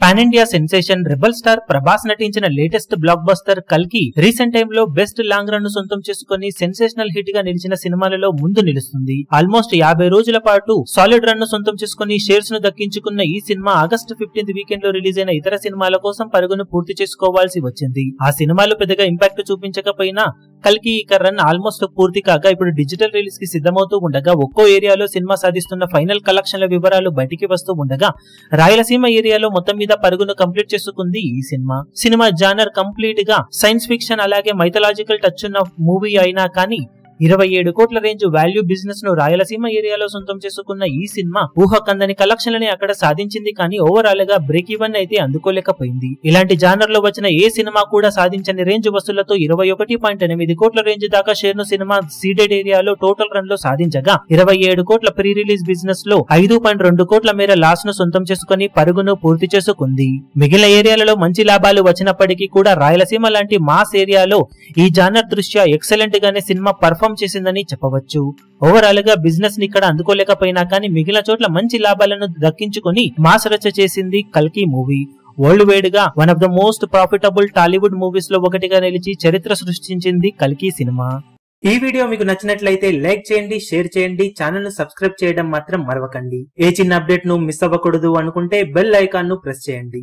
Pan India sensation rebel star Prabhas నటించిన latest block buster కల్కి recent time లో best long run ను సొంతం చేసుకుని సెన్సేషనల్ హిట్ గా నిలిచిన సినిమాలలో ముందు నిలుస్తుంది. ఆల్మోస్ట్ 50 రోజుల పాటు సాలిడ్ రన్ ను సొంతం చేసుకుని షేర్స్ ను దక్కించుకున్న ఈ సినిమా ఆగస్టు 15 వీకెండ్ లో రిలీజ్ అయిన ఇతర సినిమాల కోసం పరుగును పూర్తి చేసుకోవాల్సి వచ్చింది. ఆ సినిమాలు పెద్దగా ఇంపాక్ట్ చూపించకపోయినా కల్కి ఇక రన్ ఆల్మోస్ట్ పూర్తి కాగా ఇప్పుడు డిజిటల్ రిలీజ్ కి సిద్ధమవుతూ ఉండగా ఒక్కో ఏరియాలో సినిమా సాధిస్తున్న ఫైనల్ కలెక్షన్ల వివరాలు బయటికి వస్తూ ఉండగా రాయలసీమ ఏరియాలో మొత్తం మీద పరుగును కంప్లీట్ చేసుకుంది ఈ సినిమా జానర్ కంప్లీట్ గా సైన్స్ ఫిక్షన్ అలాగే మైథలాజికల్ టచ్ ఉన్న మూవీ అయినా కానీ 27 కోట్ల రేంజ్ వాల్యూ బిజినెస్ ను రాయలసీమ ఏరియాలో సొంతం చేసుకున్న ఈ సినిమా ఊహకందని కలెక్షన్లని అక్కడ సాధించింది కానీ ఓవరాల్ గా బ్రేక్ ఈవెన్ అయితే అందుకోలేకపోయింది. ఇలాంటి జానర్ లో వచ్చిన ఏ సినిమా కూడా సాధించని రేంజ్ వసూళ్లతో 21.8 కోట్ల రేంజ్ దాకా షేర్ ను సినిమా సీడెడ్ ఏరియాలో టోటల్ రన్ లో సాధించగా 27 కోట్ల ప్రీ రిలీజ్ బిజినెస్ లో 5.2 కోట్ల మేర లాస్ ను సొంతం చేసుకుని పరుగును పూర్తి చేసుకుంది. మిగిలిన ఏరియాలలో మంచి లాభాలు వచ్చినప్పటికీ కూడా రాయలసీమ లాంటి మాస్ ఏరియాలో ఈ జానర్ దృష్ట్యా ఎక్సలెంట్ గానే సినిమా పర్ఫార్మ్ చేసిందని చెప్పవచ్చు. ఓవరాల్ గా బిజినెస్ ని ఇక్కడ అందుకోలేకపోయినా కానీ మిగిలిన చోట్ల మంచి లాభాలను దక్కించుకుని మాస్ రచ్చ చేసింది కల్కి మూవీ. వరల్డ్ వైడ్ గా one of the most profitable Tollywood movies లో ఒకటిగా నిలిచి చరిత్ర సృష్టించింది కల్కి సినిమా. ఈ వీడియో మీకు నచ్చినట్లయితే లైక్ చేయండి, షేర్ చేయండి, ఛానల్ ను సబ్స్క్రైబ్ చేయడం మాత్రం మరవకండి. ఏ చిన్న అప్డేట్ ను మిస్ అవ్వకూడదు అనుకుంటే బెల్ ఐకాన్ ను ప్రెస్ చేయండి.